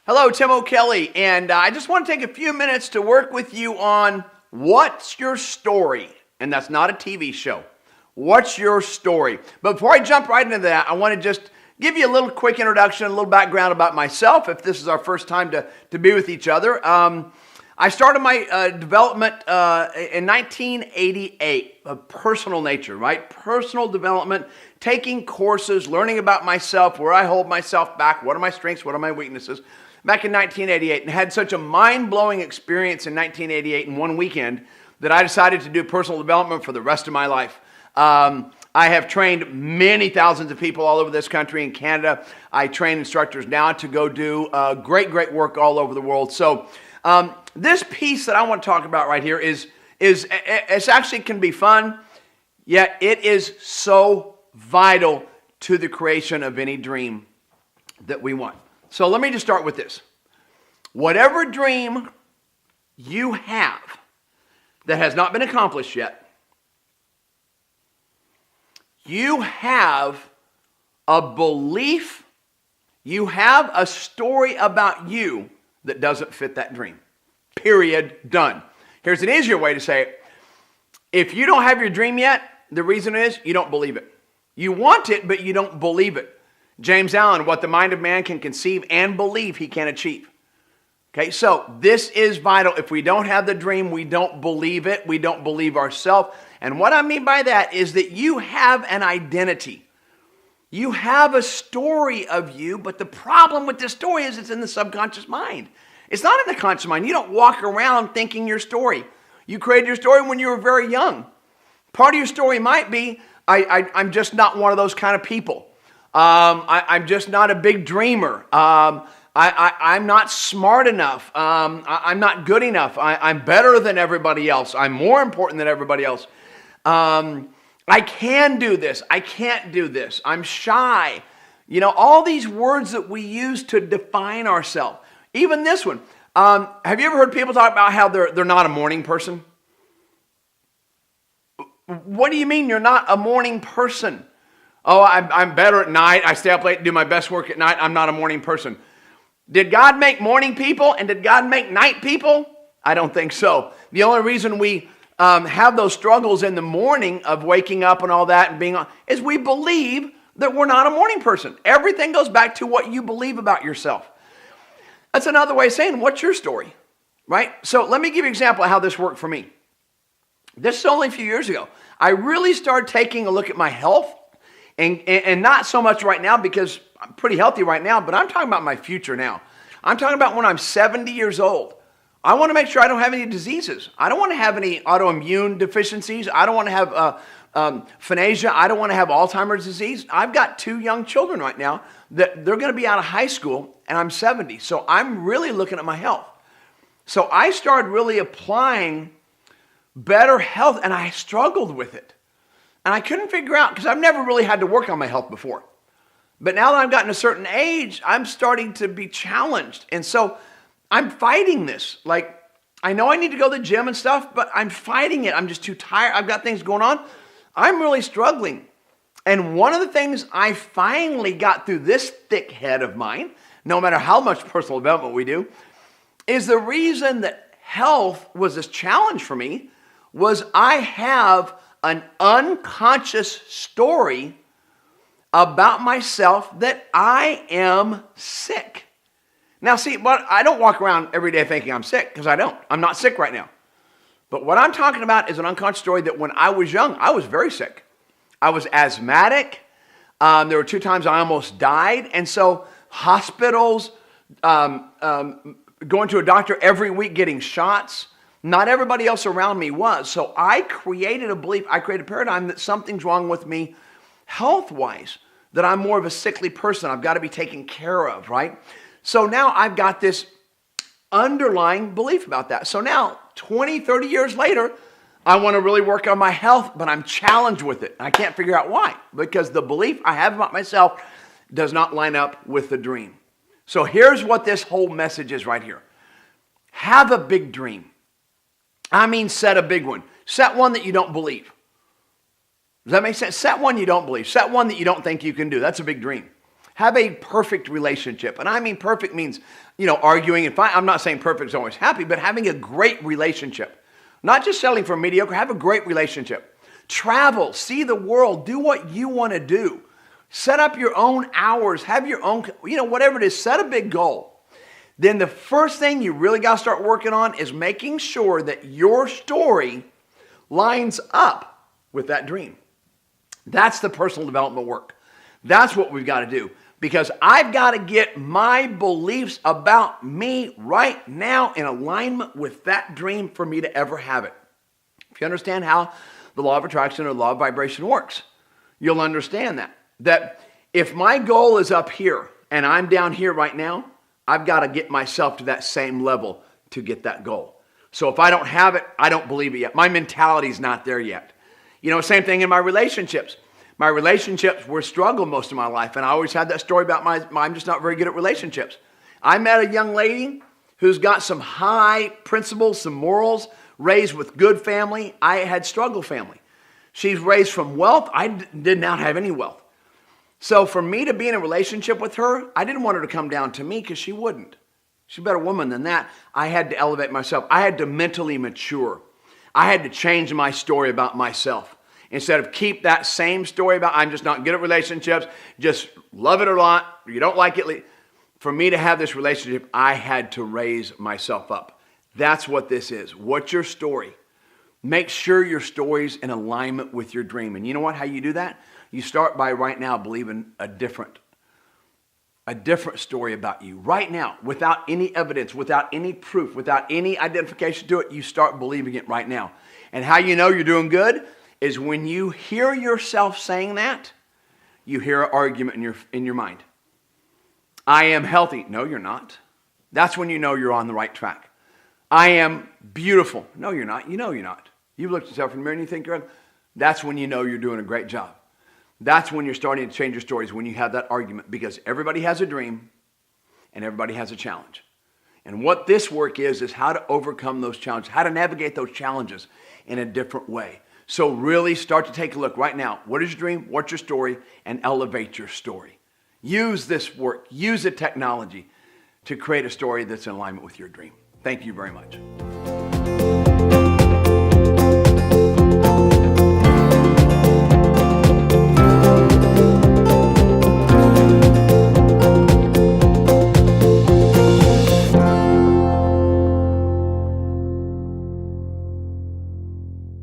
Hello, Tim O'Kelly, and I just want to take a few minutes to work with you on what's your story? And that's not a TV show. What's your story? But before I jump right into that, I want to just give you a little quick introduction, a little background about myself, if this is our first time to be with each other. I started my development in 1988, of personal nature, right? Personal development, taking courses, learning about myself, where I hold myself back, what are my strengths, what are my weaknesses, back in 1988, and had such a mind-blowing experience in 1988 in one weekend that I decided to do personal development for the rest of my life. I have trained many thousands of people all over this country and Canada. I train instructors now to go do great work all over the world. So this piece that I want to talk about right here is it's actually can be fun, yet it is so vital to the creation of any dream that we want. So let me just start with this. Whatever dream you have that has not been accomplished yet, you have a belief, you have a story about you that doesn't fit that dream. Period. Done. Here's an easier way to say it. If you don't have your dream yet, the reason is you don't believe it. You want it, but you don't believe it. James Allen, what the mind of man can conceive and believe he can achieve. Okay, so this is vital. If we don't have the dream, we don't believe it. We don't believe ourselves. And what I mean by that is that you have an identity. You have a story of you, but the problem with this story is it's in the subconscious mind. It's not in the conscious mind. You don't walk around thinking your story. You created your story when you were very young. Part of your story might be, I'm just not one of those kind of people. I'm just not a big dreamer. I'm not smart enough. I'm not good enough. I'm better than everybody else. I'm more important than everybody else. I can do this. I can't do this. I'm shy. You know, all these words that we use to define ourselves. Even this one. Have you ever heard people talk about how they're not a morning person? What do you mean you're not a morning person? Oh, I'm better at night. I stay up late and do my best work at night. I'm not a morning person. Did God make morning people and did God make night people? I don't think so. The only reason we have those struggles in the morning of waking up and all that and being on is we believe that we're not a morning person. Everything goes back to what you believe about yourself. That's another way of saying, what's your story? Right? So let me give you an example of how this worked for me. This is only a few years ago. I really started taking a look at my health. And not so much right now because I'm pretty healthy right now, but I'm talking about my future now. I'm talking about when I'm 70 years old. I want to make sure I don't have any diseases. I don't want to have any autoimmune deficiencies. I don't want to have aphasia. I don't want to have Alzheimer's disease. I've got 2 young children right now that they're going to be out of high school and I'm 70. So I'm really looking at my health. So I started really applying better health and I struggled with it. And I couldn't figure out, because I've never really had to work on my health before. But now that I've gotten a certain age, I'm starting to be challenged. And so I'm fighting this. Like, I know I need to go to the gym and stuff, but I'm fighting it. I'm just too tired. I've got things going on. I'm really struggling. And one of the things I finally got through this thick head of mine, no matter how much personal development we do, is the reason that health was this challenge for me was I have an unconscious story about myself that I am sick. Now see, but I don't walk around every day thinking I'm sick, because I don't. I'm not sick right now. But what I'm talking about is an unconscious story that when I was young, I was very sick. I was asthmatic. There were 2 times I almost died. And so hospitals, going to a doctor every week, getting shots. Not everybody else around me was. So I created a belief, I created a paradigm that something's wrong with me health-wise, that I'm more of a sickly person. I've got to be taken care of, right? So now I've got this underlying belief about that. So now, 20, 30 years later, I want to really work on my health, but I'm challenged with it. I can't figure out why, because the belief I have about myself does not line up with the dream. So here's what this whole message is right here. Have a big dream. I mean, set a big one. Set one that you don't believe. Does that make sense? Set one you don't believe. Set one that you don't think you can do. That's a big dream. Have a perfect relationship. And I mean perfect means, arguing and fight. I'm not saying perfect is always happy, but having a great relationship. Not just settling for mediocre, have a great relationship. Travel, see the world, do what you want to do. Set up your own hours, have your own, whatever it is, set a big goal. Then the first thing you really got to start working on is making sure that your story lines up with that dream. That's the personal development work. That's what we've got to do, because I've got to get my beliefs about me right now in alignment with that dream for me to ever have it. If you understand how the law of attraction or the law of vibration works, you'll understand that if my goal is up here and I'm down here right now, I've got to get myself to that same level to get that goal. So if I don't have it, I don't believe it yet. My mentality's not there yet. Same thing in my relationships. My relationships were a struggle most of my life, and I always had that story about I'm just not very good at relationships. I met a young lady who's got some high principles, some morals, raised with good family. I had struggle family. She's raised from wealth. I did not have any wealth. So for me to be in a relationship with her, I didn't want her to come down to me because she wouldn't. She's a better woman than that. I had to elevate myself. I had to mentally mature. I had to change my story about myself. Instead of keep that same story about I'm just not good at relationships, just love it or not, you don't like it. For me to have this relationship, I had to raise myself up. That's what this is. What's your story? Make sure your story's in alignment with your dream. And you know what? How you do that? You start by right now believing a different story about you. Right now, without any evidence, without any proof, without any identification to it, you start believing it right now. And how you know you're doing good is when you hear yourself saying that, you hear an argument in your mind. I am healthy. No, you're not. That's when you know you're on the right track. I am beautiful. No, you're not. You know you're not. You've looked at yourself in the mirror and you think you're ugly. That's when you know you're doing a great job. That's when you're starting to change your stories, when you have that argument, because everybody has a dream and everybody has a challenge. And what this work is how to overcome those challenges, how to navigate those challenges in a different way. So really start to take a look right now. What is your dream? What's your story? And elevate your story. Use this work. Use the technology to create a story that's in alignment with your dream. Thank you very much.